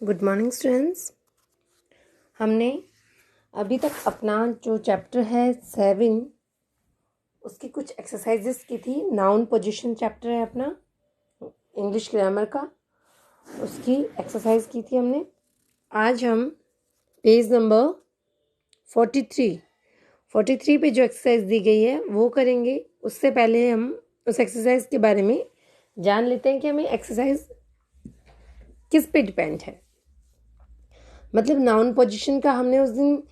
Good morning students. हमने अभी तक अपना जो चैप्टर है 7 उसकी कुछ एक्सरसाइजेस की थी। नाउन पोजीशन चैप्टर है अपना इंग्लिश ग्रामर का, उसकी एक्सरसाइज की थी हमने। आज हम पेज नंबर 43 पे जो एक्सरसाइज दी गई है वो करेंगे। उससे पहले हम उस एक्सरसाइज के बारे में जान लेते हैं कि हमें एक्सरसाइज किस पे डिपेंड है। मतलब नाउन पोजीशन का हमने उस दिन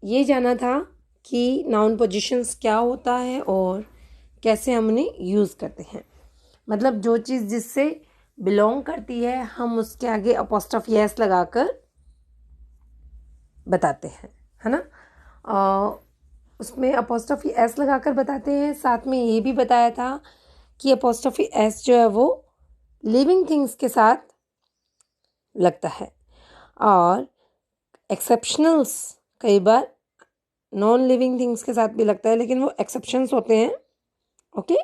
ये जाना था कि नाउन पोजीशंस क्या होता है और कैसे हम उन्हें यूज़ करते हैं। मतलब जो चीज़ जिससे बिलोंग करती है हम उसके आगे अपॉस्ट्रोफी एस लगाकर बताते हैं, है ना। उसमें अपॉस्ट्रोफी एस लगाकर बताते हैं। साथ में ये भी बताया था कि अपॉस्ट्रोफी एस जो है वो लिविंग थिंग्स के साथ लगता है और एक्सेप्शनल्स कई बार नॉन लिविंग थिंग्स के साथ भी लगता है, लेकिन वो एक्सेप्शंस होते हैं। ओके,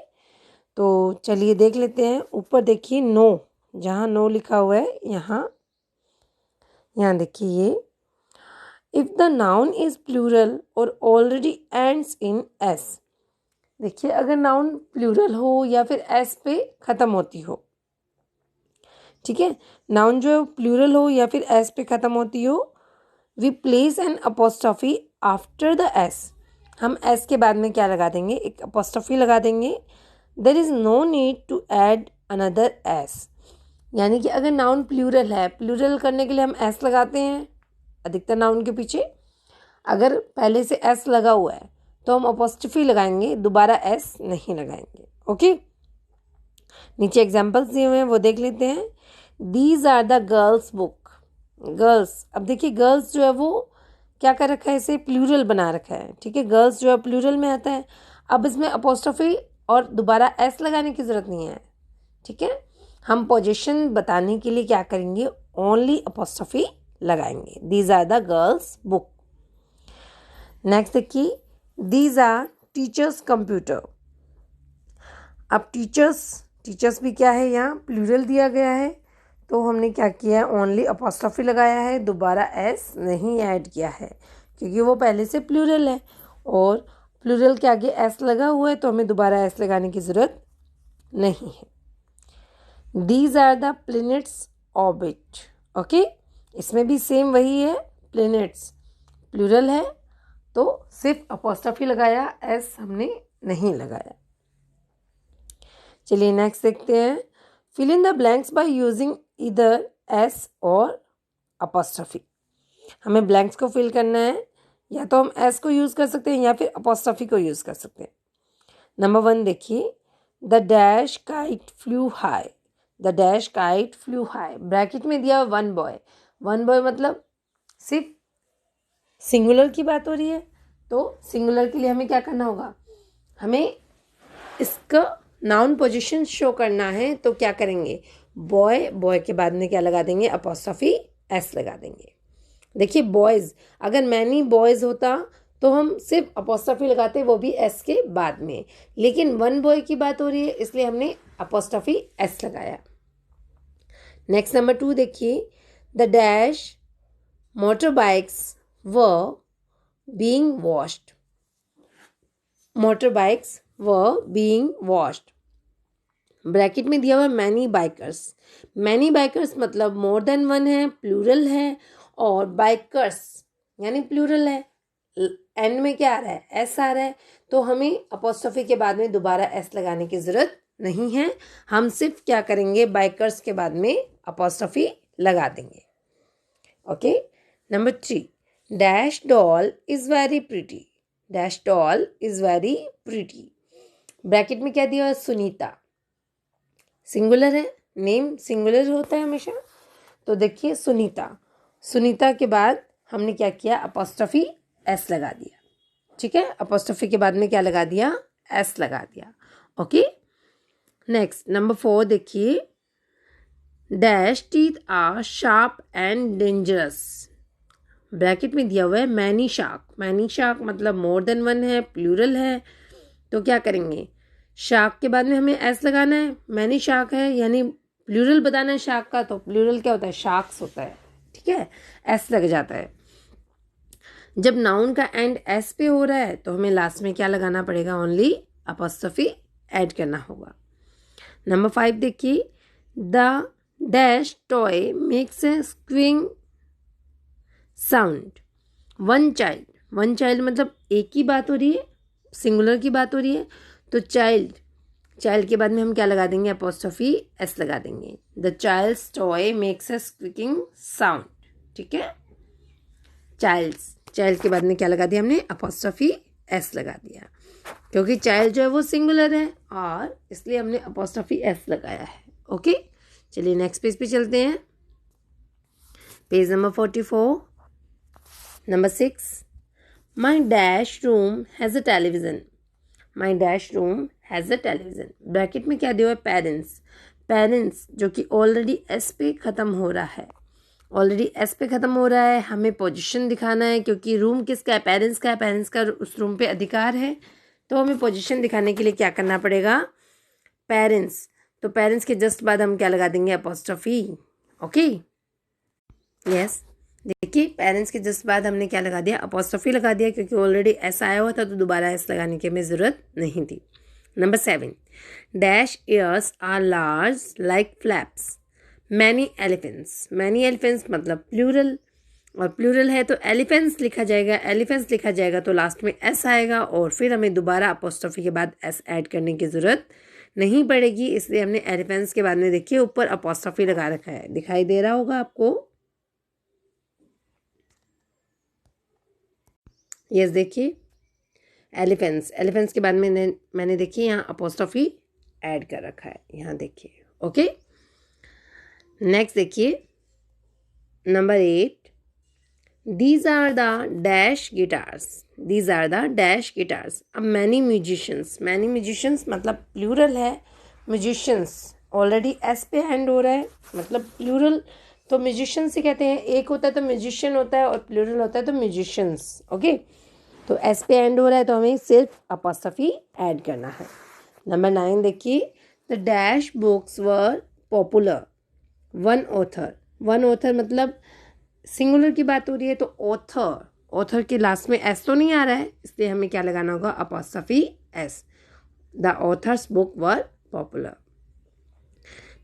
तो चलिए देख लेते हैं। ऊपर देखिए नो, जहाँ नो लिखा हुआ है यहाँ देखिए ये if the noun is plural और ऑलरेडी एंड्स इन एस। देखिए अगर नाउन प्लूरल हो या फिर एस पे ख़त्म होती हो, ठीक है, नाउन जो प्लूरल हो या फिर एस पे ख़त्म होती हो, we place an apostrophe after the S. हम एस के बाद में क्या लगा देंगे, एक अपॉस्ट्रोफी लगा देंगे। There is no need to add another S. यानी कि अगर नाउन प्लूरल है, प्लूरल करने के लिए हम एस लगाते हैं अधिकतर नाउन के पीछे। अगर पहले से एस लगा हुआ है तो हम अपॉस्ट्रोफी लगाएंगे, दोबारा एस नहीं लगाएंगे। ओके, नीचे एग्जाम्पल्स दिए हुए हैं वो देख लेते हैं। These are the girls book. Girls, अब देखिए गर्ल्स जो है वो क्या कर रखा है, इसे प्लूरल बना रखा है। ठीक है, गर्ल्स जो है प्लूरल में आता है। अब इसमें अपॉस्ट्रोफी और दोबारा एस लगाने की ज़रूरत नहीं है। ठीक है, हम पोजीशन बताने के लिए क्या करेंगे, ओनली अपॉस्ट्रोफी लगाएंगे। These are the girls book. Next देखिए, दीज आर टीचर्स कंप्यूटर। अब टीचर्स भी क्या है, यहाँ प्लूरल दिया गया है, तो हमने क्या किया है, ओनली अपॉस्ट्रोफी लगाया है, दोबारा एस नहीं ऐड किया है क्योंकि वो पहले से प्लूरल है और प्लूरल के आगे एस लगा हुआ है, तो हमें दोबारा एस लगाने की ज़रूरत नहीं है। These are the planets orbit. Okay, इसमें भी सेम वही है, प्लैनेट्स प्लूरल है तो सिर्फ अपॉस्ट्रोफी लगाया, एस हमने नहीं लगाया। चलिए नेक्स्ट देखते हैं। Fill in the blanks by using इधर एस और अपॉस्ट्रोफी। हमें ब्लैंक्स को फिल करना है, या तो हम एस को यूज़ कर सकते हैं या फिर अपॉस्ट्रोफी को यूज़ कर सकते हैं। नंबर 1 देखिए, the dash kite flu high. The dash kite flu high, bracket में दिया वन बॉय। वन बॉय मतलब सिर्फ सिंगुलर की बात हो रही है, तो सिंगुलर के लिए हमें क्या करना होगा, हमें इसका नाउन पोजीशन शो करना है। तो क्या करेंगे, बॉय के बाद में क्या लगा देंगे, अपॉस्ट्रोफी एस लगा देंगे। देखिए बॉयज़, अगर मैनी बॉयज़ होता तो हम सिर्फ अपॉस्ट्रोफी लगाते, वो भी एस के बाद में, लेकिन वन बॉय की बात हो रही है इसलिए हमने अपॉस्ट्रोफी एस लगाया। नेक्स्ट नंबर 2 देखिए, the dash motor bikes were being washed. Motor bikes were being washed, bracket में दिया हुआ है मैनी बाइकर्स। मैनी बाइकर्स मतलब मोर देन वन है, प्लूरल है, और बाइकर्स यानी प्लूरल है। एंड में क्या आ रहा है, एस आ रहा है, तो हमें अपॉस्ट्रोफी के बाद में दोबारा एस लगाने की ज़रूरत नहीं है। हम सिर्फ क्या करेंगे, बाइकर्स के बाद में अपॉस्ट्रोफी लगा देंगे। Okay, number 3, dash doll is very pretty. Dash doll is very pretty, bracket में क्या दिया है, सुनीता। सिंगुलर है, नेम सिंगुलर होता है हमेशा, तो देखिए सुनीता के बाद हमने क्या किया, अपॉस्ट्रोफी एस लगा दिया। ठीक है, अपॉस्ट्रोफी के बाद में क्या लगा दिया, एस लगा दिया। ओके, नेक्स्ट नंबर 4 देखिए, dash teeth are sharp and dangerous. Bracket में दिया हुआ है मैनी शार्क। मैनी शार्क मतलब मोर देन वन है, प्लूरल है, तो क्या करेंगे, शार्क के बाद में हमें एस लगाना है। मैनी शार्क है यानी प्लूरल बताना है शार्क का तो प्लूरल क्या होता है, शार्क्स होता है, ठीक है, एस लग जाता है। जब नाउन का एंड एस पे हो रहा है तो हमें लास्ट में क्या लगाना पड़ेगा, ओनली अपॉस्ट्रोफी ऐड करना होगा। नंबर 5 देखिए, the dash toy makes a squeaking sound. One child मतलब एक ही बात हो रही है, सिंगुलर की बात हो रही है, तो चाइल्ड के बाद में हम क्या लगा देंगे, अपॉस्ट्रोफी एस लगा देंगे। The child's toy makes a squeaking sound, ठीक है। चाइल्ड के बाद में क्या लगा दिया हमने, अपॉस्ट्रोफी एस लगा दिया, क्योंकि चाइल्ड जो है वो सिंगुलर है और इसलिए हमने अपॉस्ट्रोफी एस लगाया है। ओके, चलिए नेक्स्ट पेज पे चलते हैं। Page number 44, number 6, my dash room has a television. My dash room has a television, bracket में क्या दिया है, पेरेंट्स जो कि ऑलरेडी एस पे ख़त्म हो रहा है, हमें पोजीशन दिखाना है, क्योंकि रूम किसका है, पेरेंट्स का है, पेरेंट्स का उस रूम पे अधिकार है, तो हमें पोजीशन दिखाने के लिए क्या करना पड़ेगा, पेरेंट्स। तो पेरेंट्स के जस्ट बाद हम क्या लगा देंगे, अपॉस्ट्रोफी। ओके, यस, देखिए पेरेंट्स के जस्ट बाद हमने क्या लगा दिया, अपॉस्ट्रोफी लगा दिया, क्योंकि ऑलरेडी एस आया हुआ था तो दोबारा एस लगाने की हमें ज़रूरत नहीं थी। Number 7, dash ears are large like flaps many elephants. Many elephants मतलब प्लूरल, और प्लूरल है तो एलिफेंट्स लिखा जाएगा तो लास्ट में एस आएगा, और फिर हमें दोबारा अपॉस्ट्रोफी के बाद एस ऐड करने की ज़रूरत नहीं पड़ेगी, इसलिए हमने एलिफेंट्स के बाद में देखिए ऊपर अपॉस्ट्रोफी लगा रखा है, दिखाई दे रहा होगा आपको। यस, देखिए एलिफेंट्स के बाद में मैंने देखिए यहाँ अपॉस्ट्रोफी ऐड कर रखा है, यहाँ देखिए। ओके, नेक्स्ट देखिए number 8, These are the dash guitars. अब many musicians मतलब प्लूरल है, म्यूजिशियंस ऑलरेडी एस पे हैंड हो रहा है, मतलब प्लूरल, तो म्यूजिशियन से कहते हैं, एक होता है तो म्यूजिशियन होता है और प्लूरल होता है तो म्यूजिशियंस। ओके, तो एस पे एंड हो रहा है तो हमें सिर्फ अपॉस्ट्रोफी ऐड करना है। नंबर 9 देखिए, the dash books were popular, one author मतलब सिंगुलर की बात हो रही है, तो ऑथर के लास्ट में एस तो नहीं आ रहा है, इसलिए हमें क्या लगाना होगा, apostrophe S. The author's book were popular.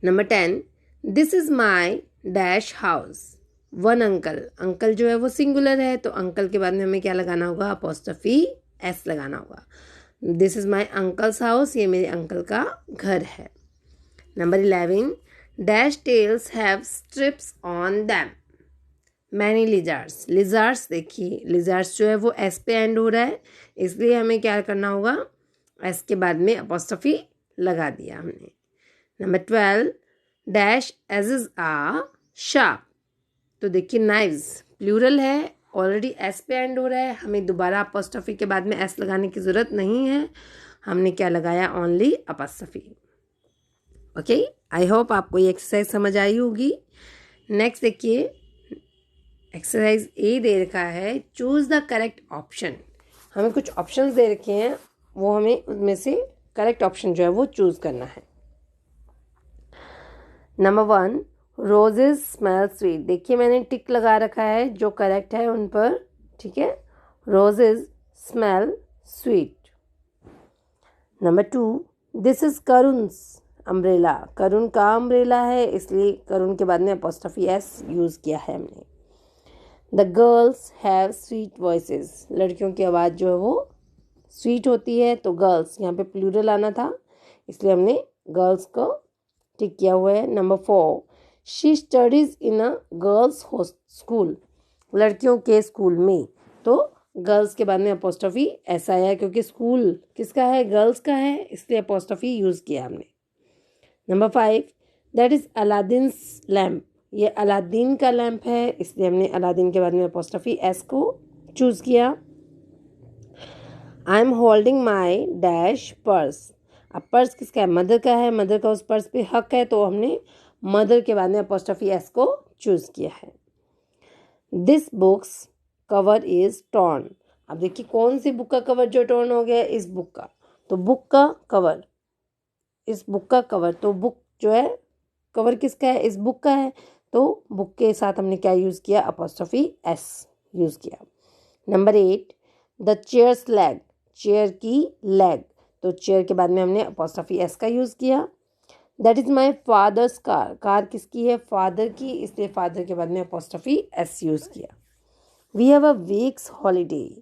Number 10, this is my dash house, one uncle जो है वो सिंगुलर है, तो अंकल के बाद में हमें क्या लगाना होगा, अपॉस्ट्रोफी एस लगाना होगा। This is my uncles house, ये मेरे अंकल का घर है। Number 11, dash tails have stripes on them many lizards देखिए लिजार्ड्स जो है वो एस पे एंड हो रहा है, इसलिए हमें क्या करना होगा, एस के बाद में अपॉस्ट्रोफी लगा दिया हमने। नंबर 12, डैश एजेस आ शार्प, तो देखिए नाइव्स प्लूरल है, ऑलरेडी एस पे एंड हो रहा है, हमें दोबारा अपॉस्ट्रोफी के बाद में एस लगाने की ज़रूरत नहीं है, हमने क्या लगाया, only apostrophe. Okay, I hope आपको ये एक्सरसाइज समझ आई होगी। नेक्स्ट देखिए एक्सरसाइज ए दे रखा है, चूज़ द करेक्ट ऑप्शन। हमें कुछ ऑप्शंस दे रखे हैं, वो हमें उनमें से करेक्ट ऑप्शन जो है वो चूज़ करना है। नंबर 1, रोजेज स्मेल स्वीट, देखिए मैंने टिक लगा रखा है जो करेक्ट है उन पर, ठीक है, roses smell sweet. Number 2, this is करुण's अम्ब्रेला, करुण का अम्ब्रेला है, इसलिए करुण के बाद में अपॉस्ट्रोफी एस यूज़ किया है हमने। The girls have sweet voices, लड़कियों की आवाज़ जो है वो स्वीट होती है, तो गर्ल्स यहाँ पे प्लूरल आना था, इसलिए हमने गर्ल्स को टिक किया हुआ है। Number 4, she studies in a girls school, लड़कियों के स्कूल में, तो गर्ल्स के बाद में अपॉस्ट्रोफी ऐसा आया क्योंकि स्कूल किसका है, गर्ल्स का है, इसलिए अपॉस्ट्रोफी यूज़ किया हमने। नंबर 5, दैट इज़ अलादीन्स लैम्प, ये अलादीन का लैम्प है, इसलिए हमने अलादीन के बाद में अपॉस्ट्रोफी एस को चूज़ किया। I am holding my dash purse, अब पर्स किसका है, मदर का है, मदर का उस पर्स पे हक है, तो हमने मदर के बाद में अपॉस्ट्रोफी एस को चूज़ किया है। This books cover is torn, अब देखिए कौन सी बुक का कवर जो टॉर्न हो गया है, इस बुक का, तो बुक का कवर, इस बुक का कवर, तो बुक जो है कवर किसका है, इस बुक का है, तो बुक के साथ हमने क्या यूज़ किया, अपॉस्ट्रोफी एस यूज़ किया। Number 8, the chairs leg, chair की लेग, तो चेयर के बाद में हमने अपॉस्ट्रोफी एस का यूज़ किया। That is my fathers car, car किसकी है, फादर की, इसलिए फादर के बाद में अपॉस्ट्रोफी एस यूज़ किया। We have a weeks holiday,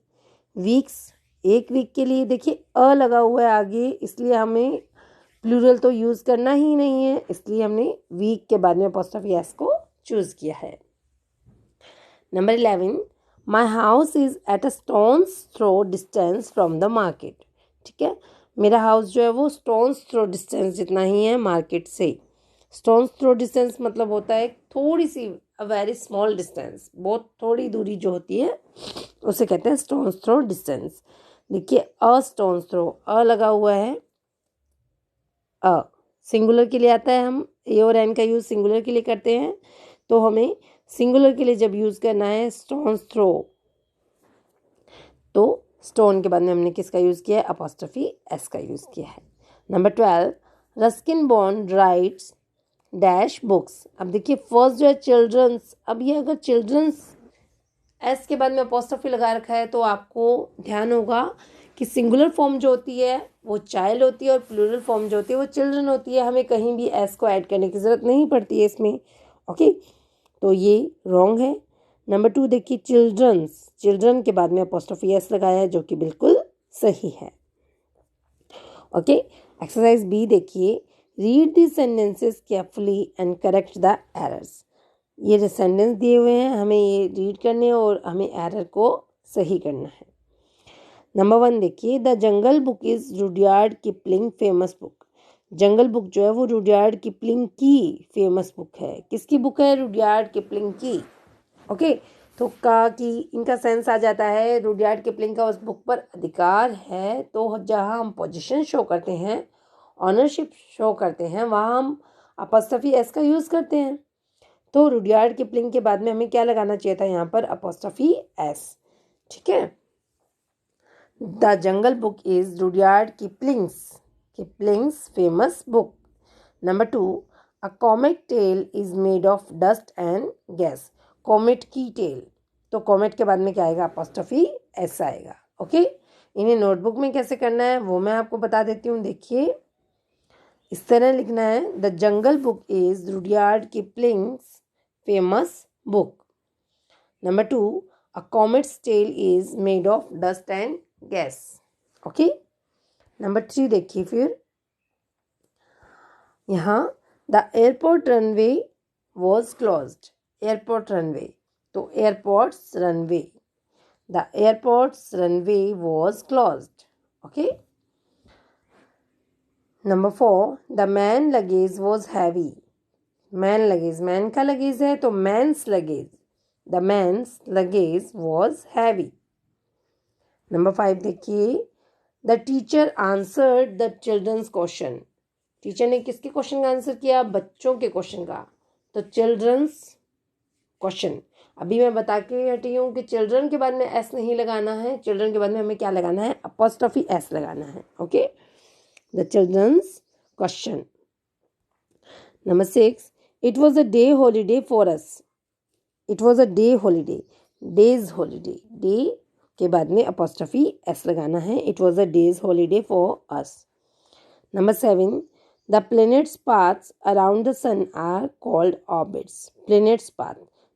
weeks एक वीक के लिए देखिए अ लगा हुआ है आगे, इसलिए हमें प्लूरल तो यूज़ करना ही नहीं है, इसलिए हमने वीक के बाद में अपॉस्ट्रोफी एस को चूज़ किया है। Number 11, my house is at a stones throw distance from the market, ठीक है, मेरा हाउस जो है वो स्टोन्स थ्रो डिस्टेंस जितना ही है मार्केट से। स्टोन्स थ्रो डिस्टेंस मतलब होता है थोड़ी सी, अ वेरी स्मॉल डिस्टेंस, बहुत थोड़ी दूरी जो होती है उसे कहते हैं स्टोन्स थ्रो डिस्टेंस। देखिए अ स्टोन्स थ्रो, अ लगा हुआ है, अ सिंगुलर के लिए आता है, हम ए और एन का यूज़ सिंगुलर के लिए करते हैं, तो हमें सिंगुलर के लिए जब यूज़ करना है स्टोन्स थ्रो, तो स्टोन के बाद में हमने किसका यूज़ किया है, अपॉस्ट्रोफी एस का यूज़ किया है। Number 12, Ruskin bond rights dash books, अब देखिए फर्स्ट जो है चिल्ड्रंस, अब ये अगर चिल्ड्रंस एस के बाद में अपॉस्ट्रोफी लगा रखा है तो आपको ध्यान होगा कि सिंगुलर फॉर्म जो होती है वो चाइल्ड होती है और प्लूरल फॉर्म जो होती है वो चिल्ड्रन होती है, हमें कहीं भी एस को ऐड करने की ज़रूरत नहीं पड़ती है इसमें, ओके, तो ये रॉन्ग है। नंबर 2 देखिए चिल्ड्रंस, चिल्ड्रन के बाद में अपॉस्ट्रोफी एस लगाया है जो कि बिल्कुल सही है, ओके। एक्सरसाइज बी देखिए, read the sentences carefully and correct the errors, ये जो सेंटेंस दिए हुए हैं हमें ये रीड करने और हमें एरर को सही करना है। नंबर 1 देखिए, the jungle book is Rudyard Kipling famous book, jungle book जो है वो रुडयार्ड किपलिंग की फेमस बुक है, किसकी बुक है, रुडयार्ड किपलिंग की, ओके। तो का कि इनका सेंस आ जाता है, रुडयार्ड किपलिंग का उस बुक पर अधिकार है, तो जहाँ हम पोजीशन शो करते हैं, ऑनरशिप शो करते हैं, वहाँ हम अपॉस्ट्रोफी एस का यूज़ करते हैं, तो रुडयार्ड किपलिंग के बाद में हमें क्या लगाना चाहिए था यहाँ पर, अपॉस्ट्रोफी एस, ठीक है। The jungle book is Rudyard Kipling's famous book. Number 2, a comet tail is made of dust and gas, comet की टेल, तो कॉमेट के बाद में क्या आएगा, अपॉस्ट्रोफी एस आएगा, ओके। इन्हें नोटबुक में कैसे करना है वो मैं आपको बता देती हूँ, देखिए इस तरह लिखना है, the jungle book is Rudyard Kipling's famous book. Number 2, a comet's tail is made of dust and gas, okay। Number 3 देखिए फिर यहाँ, the airport runway was closed, airport runway, तो airport's runway, the airport's runway was closed, okay. Number 4, the man luggage was heavy, man luggage, man का luggage है तो man's luggage, the man's luggage was heavy. Number 5 देखिए, the teacher answered the children's question, teacher ने किसके question का answer किया, बच्चों के क्वेश्चन का, तो चिल्ड्रंस क्वेश्चन। अभी मैं बता के हटी हूँ कि चिल्ड्रन के बाद में एस नहीं लगाना है, चिल्ड्रन के बाद में हमें क्या लगाना है, अपॉस्ट्रोफी एस लगाना है, okay, the children's question. Number 6, it was a day holiday for us, it was a day holiday, days holiday, day के बाद में अपॉस्ट्रोफी एस लगाना है, it was a days holiday for us. Number 7, the planets paths around the sun are called orbits, planets path,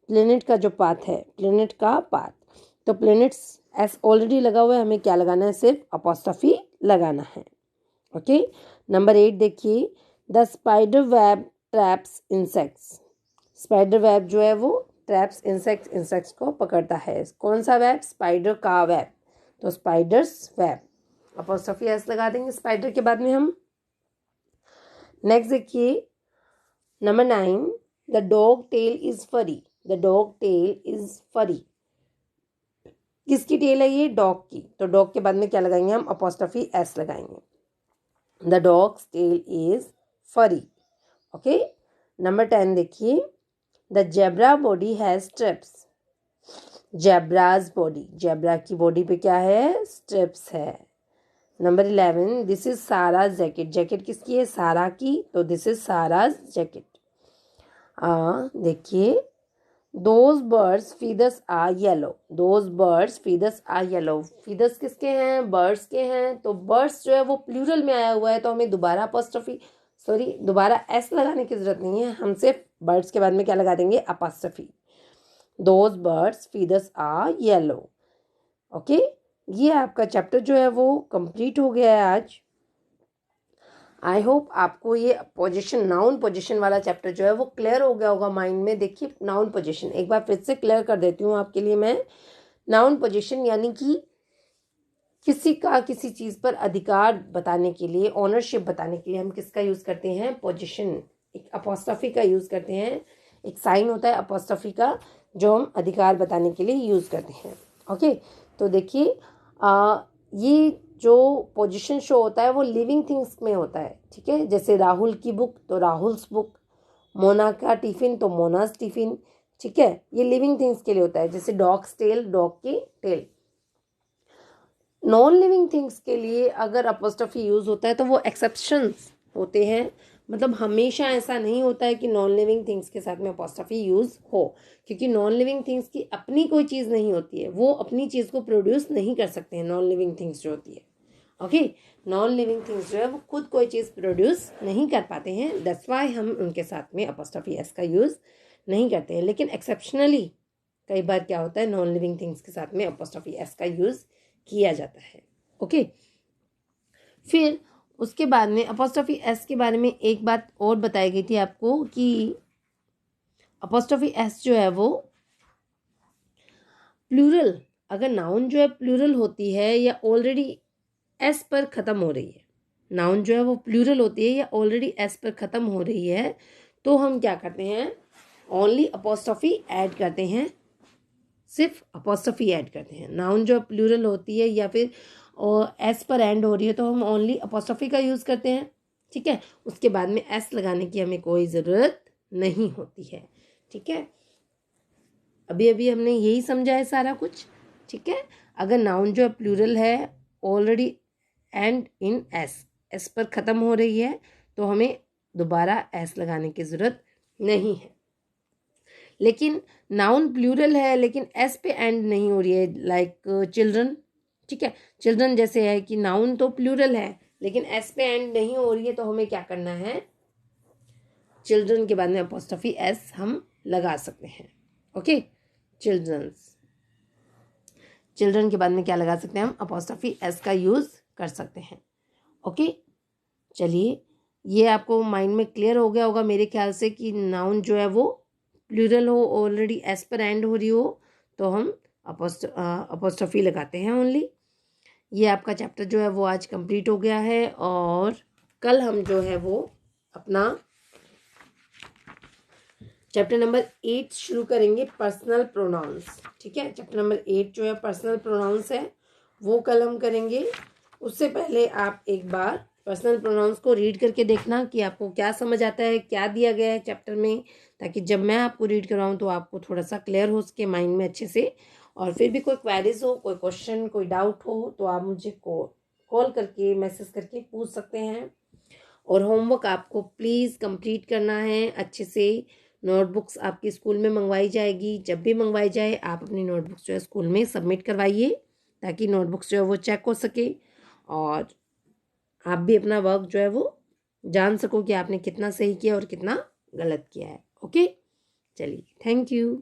planet का जो path है, planet का path, तो प्लैनेट्स एस ऑलरेडी लगा हुआ है, हमें क्या लगाना है, सिर्फ अपॉस्ट्रोफी लगाना है, ओके। नंबर 8 देखिए, the spider web traps insects, spider web जो है वो ट्रैप्स इंसेक्ट्स को पकड़ता है, कौन सा वेब, स्पाइडर का वेब, तो स्पाइडर्स वेब, अपॉस्ट्रोफी एस लगा देंगे स्पाइडर के बाद में हम। नेक्स्ट देखिए number 9, the dog tail is furry, the dog tail is furry, किसकी टेल है ये, डॉग की, तो डॉग के बाद में क्या लगाएंगे हम, अपॉस्ट्रोफी एस लगाएंगे, the dogs tail is furry, okay. Number 10 देखिए, the zebra body has stripes, zebras body, zebra की बॉडी पे क्या है, स्ट्रिप्स है। Number 11, this is Sarah jacket, jacket किसकी है, सारा की, तो दिस इज साराज जैकेट, देखिए, those birds feathers are yellow, those birds feathers are yellow, feathers किसके हैं, बर्ड्स के हैं। तो बर्ड्स जो है वो प्लूरल में आया हुआ है, तो हमें दोबारा एस लगाने की जरूरत नहीं है, हम सिर्फ बर्ड्स के बाद में क्या लगा देंगे, apostrophe. Those birds feathers are yellow. Okay, ये आपका चैप्टर जो है वो कंप्लीट हो गया है आज। आई होप आपको ये पोजीशन, नाउन पोजीशन वाला चैप्टर जो है वो क्लियर हो गया होगा माइंड में। देखिए, नाउन पोजीशन एक बार फिर से क्लियर कर देती हूँ आपके लिए मैं। नाउन पोजीशन यानी कि किसी का किसी चीज़ पर अधिकार बताने के लिए, ऑनरशिप बताने के लिए हम किसका यूज़ करते हैं, पोजीशन। एक अपॉस्ट्रफी का यूज़ करते हैं, एक साइन होता है अपॉस्ट्रफी का जो हम अधिकार बताने के लिए यूज़ करते हैं। ओके, तो देखिए, ये जो पोजीशन शो होता है वो लिविंग थिंग्स में होता है, ठीक है। जैसे राहुल की बुक तो राहुल्स बुक, मोना का टिफिन तो मोनास टिफिन, ठीक है। ये लिविंग थिंग्स के लिए होता है। जैसे डॉग्स टेल, डॉग की टेल। नॉन लिविंग थिंग्स के लिए अगर अपॉस्ट्रफी यूज होता है तो वो एक्सेप्शंस होते हैं, मतलब हमेशा ऐसा नहीं होता है कि नॉन लिविंग थिंग्स के साथ में अपॉस्ट्रफी यूज हो, क्योंकि नॉन लिविंग थिंग्स की अपनी कोई चीज़ नहीं होती है, वो अपनी चीज़ को प्रोड्यूस नहीं कर सकते हैं। नॉन लिविंग थिंग्स जो होती है, ओके, नॉन लिविंग थिंग्स जो है वो खुद कोई चीज़ प्रोड्यूस नहीं कर पाते हैं, दैट्स वाई हम उनके साथ में अपॉस्ट्रफी एस का यूज़ नहीं करते हैं। लेकिन एक्सेप्शनली कई बार क्या होता है, नॉन लिविंग थिंग्स के साथ में अपॉस्ट्रफी एस का यूज़ किया जाता है। ओके, फिर उसके बाद में अपॉस्ट्रफी एस के बारे में एक बात और बताई गई थी आपको कि अपॉस्ट्रफी एस जो है वो प्लूरल, अगर नाउन जो है प्लूरल होती है या ऑलरेडी एस पर ख़त्म हो रही है, नाउन जो है वो प्लूरल होती है या ऑलरेडी एस पर ख़त्म हो रही है, तो हम क्या करते हैं, ओनली अपॉस्ट्रफी ऐड करते हैं, सिर्फ अपॉस्ट्रफी ऐड करते हैं। नाउन जो प्लूरल होती है या फिर एस पर एंड हो रही है तो हम ओनली अपॉस्ट्रफी का यूज़ करते हैं, ठीक है। उसके बाद में एस लगाने की हमें कोई ज़रूरत नहीं होती है, ठीक है। अभी अभी हमने यही समझा है सारा कुछ, ठीक है। अगर नाउन जो प्लूरल है already and in S, S पर ख़त्म हो रही है, तो हमें दोबारा एस लगाने की ज़रूरत नहीं है। लेकिन नाउन प्लूरल है लेकिन एस पे एंड नहीं हो रही है, लाइक चिल्ड्रन, ठीक है। चिल्ड्रन जैसे है कि नाउन तो प्लूरल है लेकिन एस पे एंड नहीं हो रही है, तो हमें क्या करना है, चिल्ड्रन के बाद में अपॉस्ट्रफी एस हम लगा सकते हैं। ओके, चिल्ड्रंस, चिल्ड्रन के बाद में क्या लगा सकते हैं हम, अपॉस्ट्रफी एस का यूज़ कर सकते हैं। ओके, चलिए, ये आपको माइंड में क्लियर हो गया होगा मेरे ख्याल से कि नाउन जो है वो प्लूरल हो, ऑलरेडी एस पर एंड हो रही हो, तो हम अपॉस्ट्रफी लगाते हैं ओनली। ये आपका चैप्टर जो है वो आज कंप्लीट हो गया है, और कल हम जो है वो अपना चैप्टर नंबर 8 शुरू करेंगे, पर्सनल प्रोनाउंस, ठीक है। चैप्टर नंबर 8 जो है पर्सनल प्रोनाउंस है, वो कल हम करेंगे। उससे पहले आप एक बार पर्सनल प्रोनाउंस को रीड करके देखना कि आपको क्या समझ आता है, क्या दिया गया है चैप्टर में, ताकि जब मैं आपको रीड कराऊँ तो आपको थोड़ा सा क्लियर हो सके माइंड में अच्छे से। और फिर भी कोई क्वेरीज हो, कोई क्वेश्चन, कोई डाउट हो, तो आप मुझे कॉल करके, मैसेज करके पूछ सकते हैं। और होमवर्क आपको प्लीज़ कंप्लीट करना है अच्छे से। नोटबुक्स आपकी स्कूल में मंगवाई जाएगी, जब भी मंगवाई जाए आप अपनी नोटबुक्स जो है स्कूल में सबमिट करवाइए, ताकि नोटबुक्स जो है वो चेक हो सके और आप भी अपना वर्क जो है वो जान सको कि आपने कितना सही किया और कितना गलत किया है। ओके, चलिए, थैंक यू।